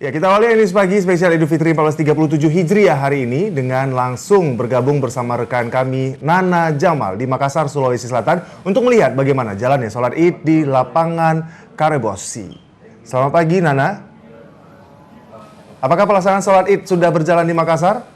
Ya, kita awali ini pagi spesial Idul Fitri 1437 Hijriah hari ini dengan langsung bergabung bersama rekan kami Nana Jamal di Makassar, Sulawesi Selatan untuk melihat bagaimana jalannya sholat Id di lapangan Karebosi. Selamat pagi Nana. Apakah pelaksanaan sholat Id sudah berjalan di Makassar?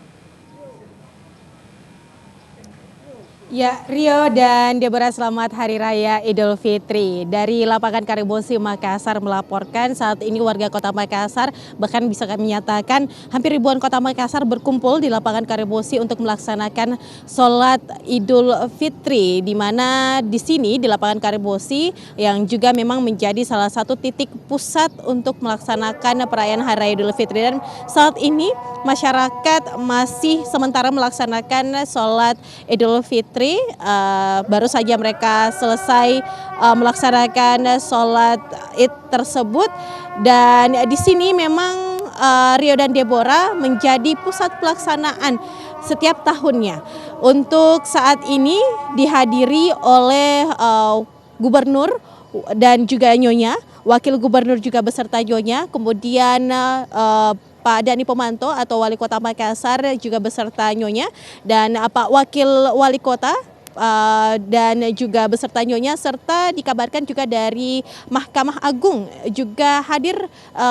Ya, Rio dan Deborah, selamat Hari Raya Idul Fitri. Dari lapangan Karebosi Makassar melaporkan saat ini warga kota Makassar, bahkan bisa kami nyatakan hampir ribuan kota Makassar berkumpul di lapangan Karebosi untuk melaksanakan sholat Idul Fitri. Di mana di sini di lapangan Karebosi yang juga memang menjadi salah satu titik pusat untuk melaksanakan perayaan Hari Raya Idul Fitri. Dan saat ini masyarakat masih sementara melaksanakan sholat Idul Fitri. Baru saja mereka selesai melaksanakan sholat Id tersebut, dan di sini memang Rio dan Deborah menjadi pusat pelaksanaan setiap tahunnya. Untuk saat ini dihadiri oleh gubernur dan juga nyonya, wakil gubernur juga beserta nyonya, kemudian Pak Dani Pomanto atau Wali Kota Makassar juga beserta nyonya, dan Pak Wakil Wali Kota dan juga beserta nyonya, serta dikabarkan juga dari Mahkamah Agung juga hadir,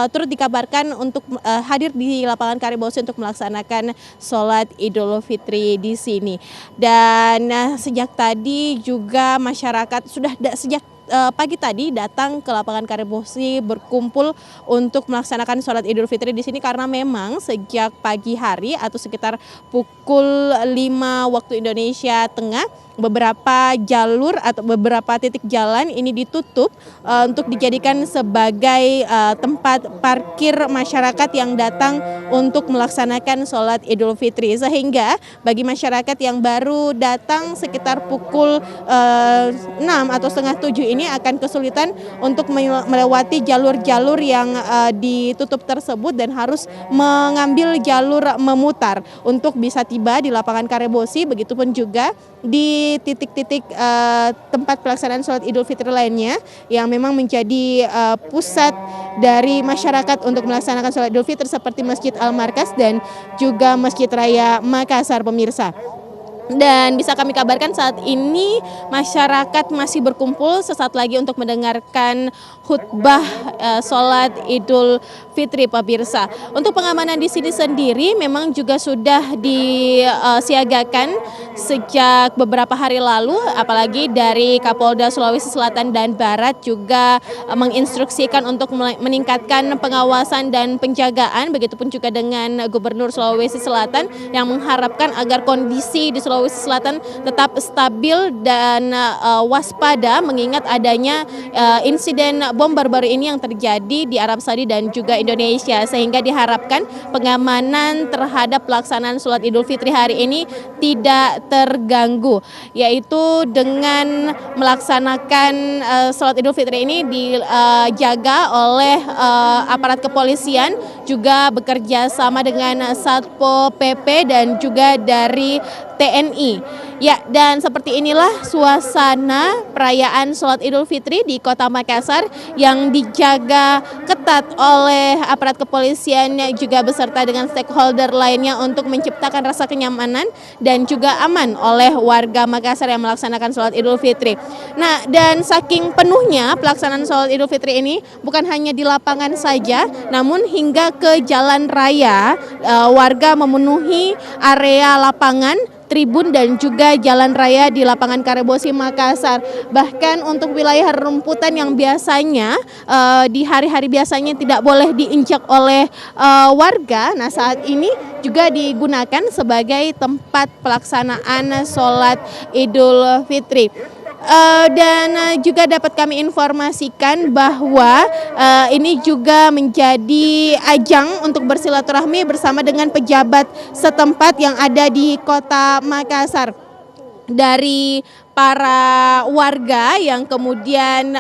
turut dikabarkan untuk hadir di lapangan Karebosi untuk melaksanakan sholat Idul Fitri di sini. Dan sejak tadi juga masyarakat sudah sejak pagi tadi datang ke lapangan Karebosi berkumpul untuk melaksanakan sholat Idul Fitri di sini, karena memang sejak pagi hari atau sekitar pukul 5 waktu Indonesia Tengah beberapa jalur atau beberapa titik jalan ini ditutup untuk dijadikan sebagai tempat parkir masyarakat yang datang untuk melaksanakan sholat Idul Fitri, sehingga bagi masyarakat yang baru datang sekitar pukul 6 atau setengah 7 ini akan kesulitan untuk melewati jalur-jalur yang ditutup tersebut dan harus mengambil jalur memutar untuk bisa tiba di lapangan Karebosi. Begitupun juga di titik-titik tempat pelaksanaan sholat Idul Fitri lainnya yang memang menjadi pusat dari masyarakat untuk melaksanakan sholat Idul Fitri, seperti Masjid Al-Markas dan juga Masjid Raya Makassar, pemirsa. Dan bisa kami kabarkan saat ini masyarakat masih berkumpul sesaat lagi untuk mendengarkan khutbah sholat Idul Fitri, pemirsa. Untuk pengamanan di sini sendiri memang juga sudah disiagakan sejak beberapa hari lalu, apalagi dari Kapolda Sulawesi Selatan dan Barat juga menginstruksikan untuk meningkatkan pengawasan dan penjagaan, begitupun juga dengan Gubernur Sulawesi Selatan yang mengharapkan agar kondisi di Sulawesi Selatan tetap stabil dan waspada mengingat adanya insiden bom baru-baru ini yang terjadi di Arab Saudi dan juga Indonesia, sehingga diharapkan pengamanan terhadap pelaksanaan sholat Idul Fitri hari ini tidak terganggu, yaitu dengan melaksanakan sholat Idul Fitri ini dijaga oleh aparat kepolisian, juga bekerja sama dengan Satpol PP dan juga dari TNI. Ya, dan seperti inilah suasana perayaan sholat Idul Fitri di kota Makassar yang dijaga ketat oleh aparat kepolisian juga beserta dengan stakeholder lainnya untuk menciptakan rasa kenyamanan dan juga aman oleh warga Makassar yang melaksanakan sholat Idul Fitri. Nah, dan saking penuhnya pelaksanaan sholat Idul Fitri ini bukan hanya di lapangan saja, namun hingga ke jalan raya, warga memenuhi area lapangan, tribun dan juga jalan raya di lapangan Karebosi Makassar. Bahkan untuk wilayah rumputan yang biasanya di hari-hari biasanya tidak boleh diinjak oleh warga, nah saat ini juga digunakan sebagai tempat pelaksanaan sholat Idul Fitri. Dan juga dapat kami informasikan bahwa ini juga menjadi ajang untuk bersilaturahmi bersama dengan pejabat setempat yang ada di kota Makassar. Dari para warga yang kemudian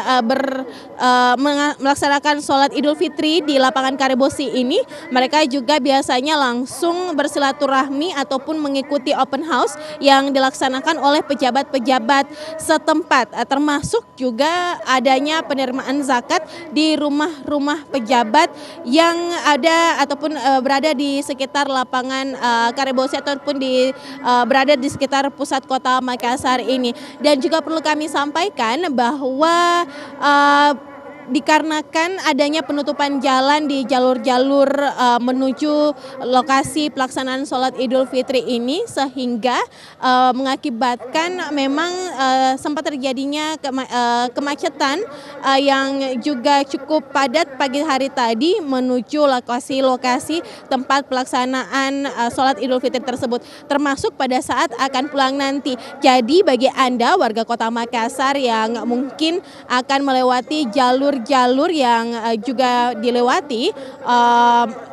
melaksanakan sholat Idul Fitri di lapangan Karebosi ini, mereka juga biasanya langsung bersilaturahmi ataupun mengikuti open house yang dilaksanakan oleh pejabat-pejabat setempat, termasuk juga adanya penerimaan zakat di rumah-rumah pejabat yang ada ataupun berada di sekitar lapangan Karebosi ataupun berada di sekitar pusat kota Makassar ini. Dan juga perlu kami sampaikan bahwa dikarenakan adanya penutupan jalan di jalur-jalur menuju lokasi pelaksanaan sholat Idul Fitri ini, sehingga mengakibatkan memang sempat terjadinya kemacetan yang juga cukup padat pagi hari tadi menuju lokasi-lokasi tempat pelaksanaan sholat Idul Fitri tersebut, termasuk pada saat akan pulang nanti. Jadi bagi Anda warga Kota Makassar yang mungkin akan melewati jalur yang juga dilewati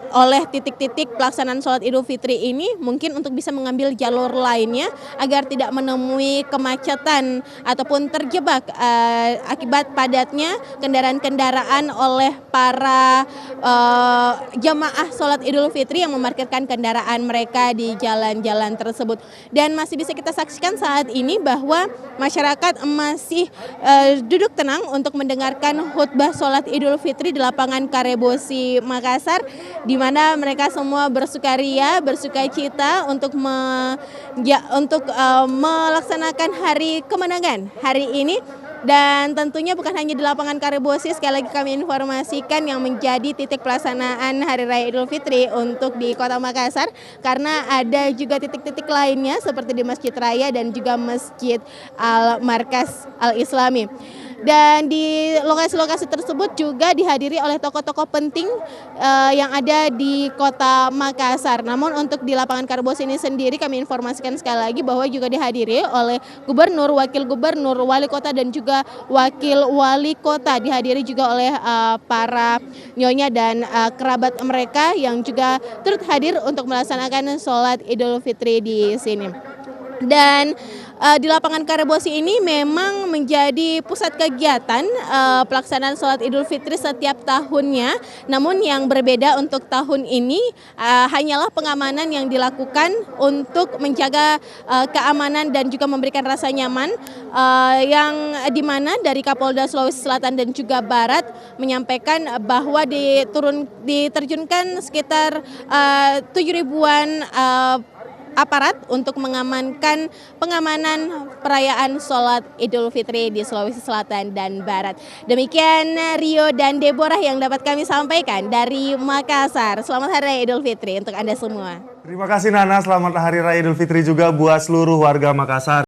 oleh titik-titik pelaksanaan sholat Idul Fitri ini, mungkin untuk bisa mengambil jalur lainnya agar tidak menemui kemacetan ataupun terjebak akibat padatnya kendaraan-kendaraan oleh para jamaah sholat Idul Fitri yang memarkirkan kendaraan mereka di jalan-jalan tersebut. Dan masih bisa kita saksikan saat ini bahwa masyarakat masih duduk tenang untuk mendengarkan khutbah sholat Idul Fitri di lapangan Karebosi Makassar, di mana mereka semua bersukaria, bersukacita untuk melaksanakan hari kemenangan hari ini. Dan tentunya bukan hanya di lapangan Karebosi, sekali lagi kami informasikan yang menjadi titik pelaksanaan Hari Raya Idul Fitri untuk di Kota Makassar, karena ada juga titik-titik lainnya seperti di Masjid Raya dan juga Masjid Al-Markas Al-Islami. Dan di lokasi-lokasi tersebut juga dihadiri oleh tokoh-tokoh penting yang ada di Kota Makassar. Namun untuk di lapangan Karebosi ini sendiri kami informasikan sekali lagi bahwa juga dihadiri oleh gubernur, wakil gubernur, wali kota dan juga wakil wali kota, dihadiri juga oleh para nyonya dan kerabat mereka yang juga turut hadir untuk melaksanakan sholat Idul Fitri di sini. Dan di lapangan Karebosi ini memang menjadi pusat kegiatan pelaksanaan sholat Idul Fitri setiap tahunnya. Namun yang berbeda untuk tahun ini hanyalah pengamanan yang dilakukan untuk menjaga keamanan dan juga memberikan rasa nyaman, yang dimana dari Kapolda Sulawesi Selatan dan juga Barat menyampaikan bahwa diterjunkan sekitar 7.000-an aparat untuk mengamankan pengamanan perayaan sholat Idul Fitri di Sulawesi Selatan dan Barat. Demikian Rio dan Deborah yang dapat kami sampaikan dari Makassar. Selamat Hari Raya Idul Fitri untuk Anda semua. Terima kasih Nana, selamat Hari Raya Idul Fitri juga buat seluruh warga Makassar.